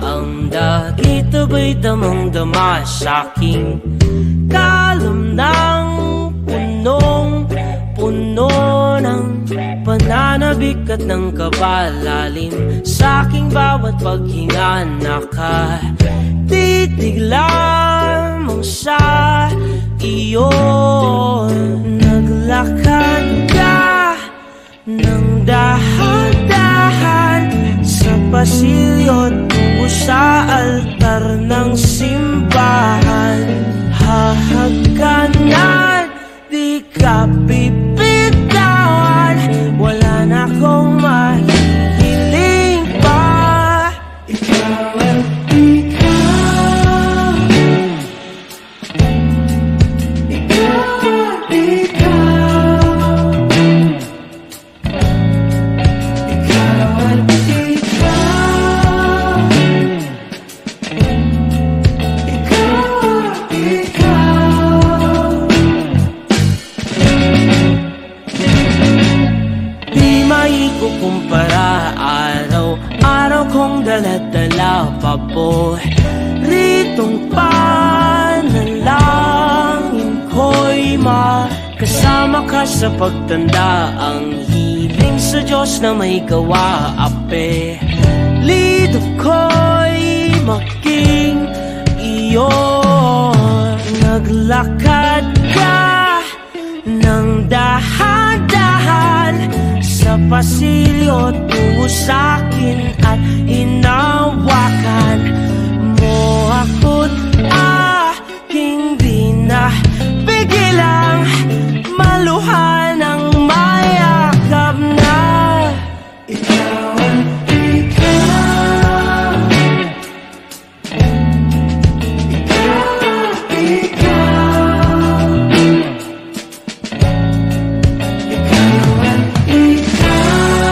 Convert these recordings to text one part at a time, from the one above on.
ang dagit aba'y damang-dama sa'king kalam ng punong-puno ng pananabik at ng kabalalim. Sa'king bawat paghinga nakatitig lamang sa iyo. Naglakad ka ng dahan-dahan sa pasilyo tungo sa altar ng simbahan. Hahagkanan, di ka bibitawan, wala na akong mahihiling pa. Ikaw at ikaw, ikaw at ikaw, ikaw at ikaw, ikaw at ikaw. Di maikukumpara, araw-araw kong dala-dala paboritong panalangin ko'y makasama ka sa pagtanda. Ang hiling sa Diyos na may gawa, apelido ko'y maging iyo. Naglakad ka ng dahan-dahan sa pasilyo tungo sa'kin at hinawakan mo ako't aking binabigilang maluhan ng mayakap na. Ikaw at ikaw, ikaw at ikaw, ikaw at ikaw,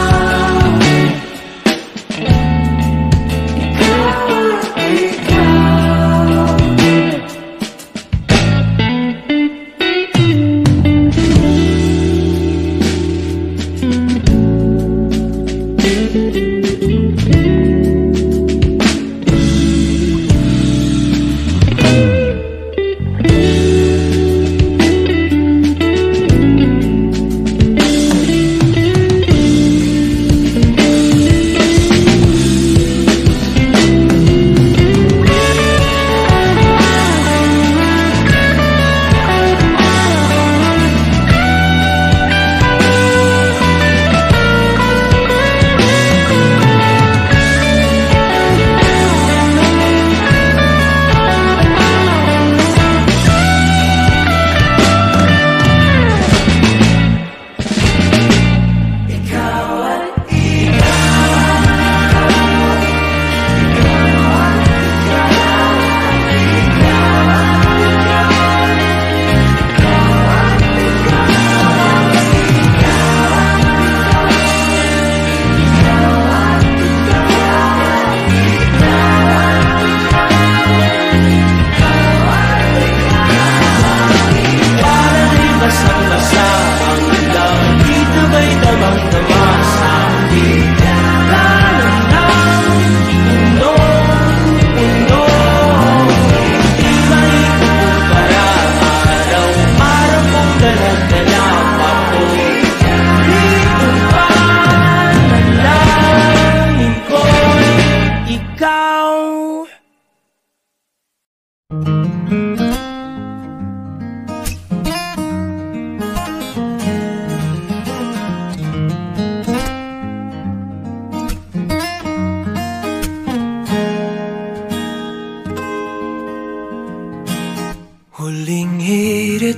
Huling hirit,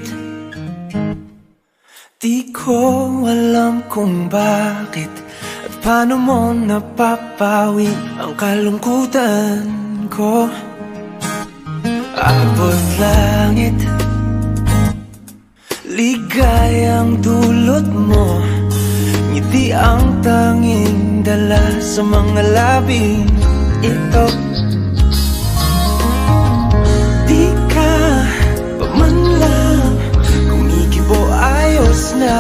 di ko alam kung bakit at paano mo napapawi ang kalungkutan ko. Abot langit, ligayang dulot mo, ngiti ang tanging dala sa mga labing ito. Di ka pa man lang kumikibo, ayos na.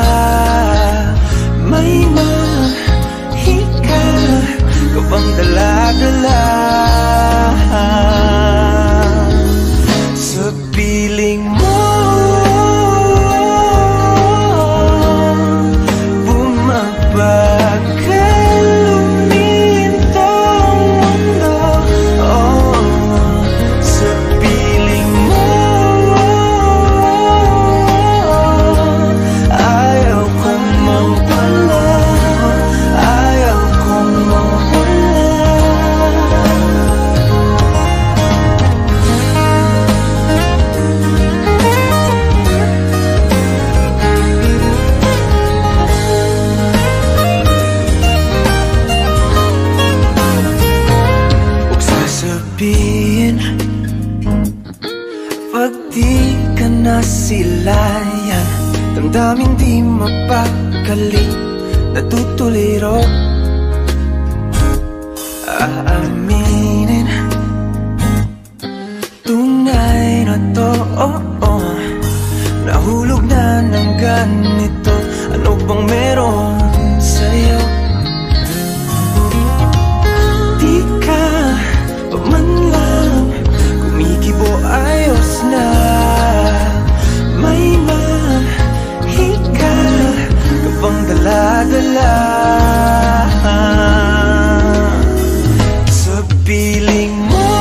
May mahika ka bang dala-dala? sabihin, pag di ka nasilayan, damdamin di mapakali, natutuliro. Aaminin, tunay na to, nahulog na ng ganito. Ano bang meron sa'yo? Di ka pa man lang kumikibo, ayos na. May mahika ka bang dala-dala sa piling mo?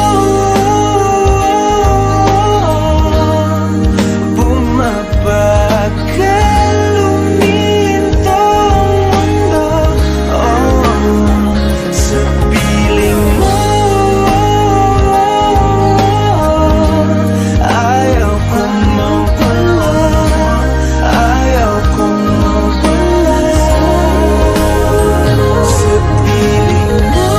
Bumabagal lumintong mundo, sa piling mo. Ayaw kong mawala, ayaw kong mawala sa piling mo.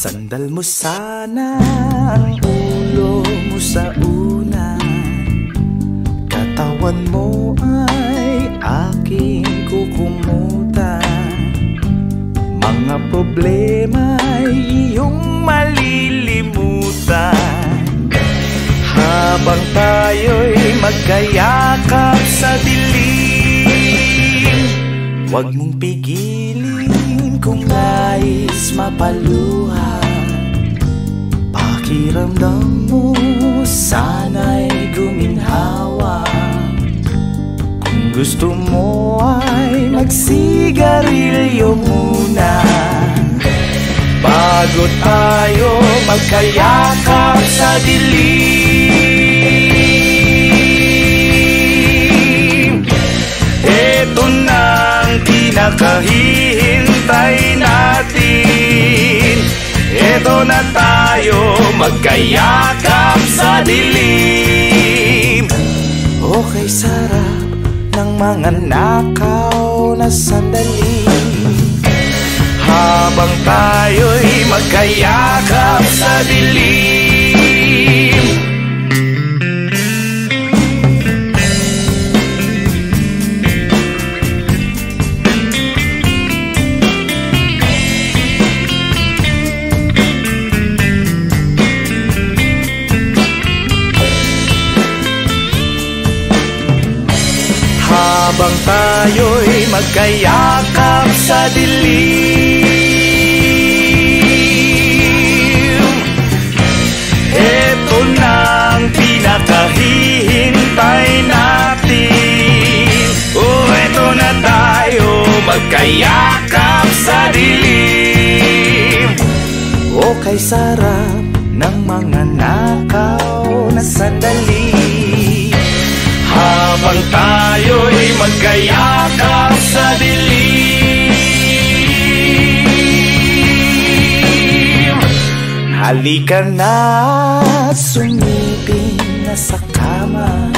Sandal mo sana ang ulo mo sa unan, katawan mo ay aking kukumutan. Mga problema ay iyong malilimutan, habang tayo'y magkayakap sa dilim. Huwag mong pigilin kung nais mapaluha, pakiramdam mo sana'y guminhawa. Kung gusto mo ay magsigarilyo muna, bago tayo magkayakap sa dilim. Ito na ang pinakahihintay natin, ito na tayo magkayakap sa dilim. Okay, sarap ng mga nakaw na sandali, habang tayo'y magkayakap sa dilim. Habang tayo'y magkayakap sa dilim, eto na ang pinakahihintay natin. Eto na tayo magkayakap sa dilim. Okay, sarap ng mga nakaw na sandali, habang tayo'y magkayakap sa dilim. Halika na, sumiping na sa kama,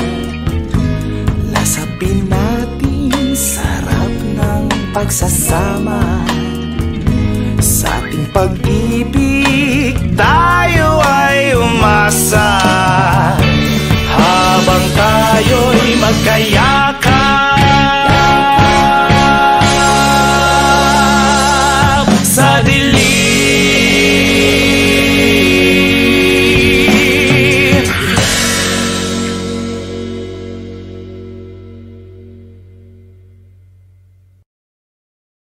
lasapin natin sarap ng pagsasama. Sa ating pag-ibig tayo ay umasa, habang tayo'y magkayakap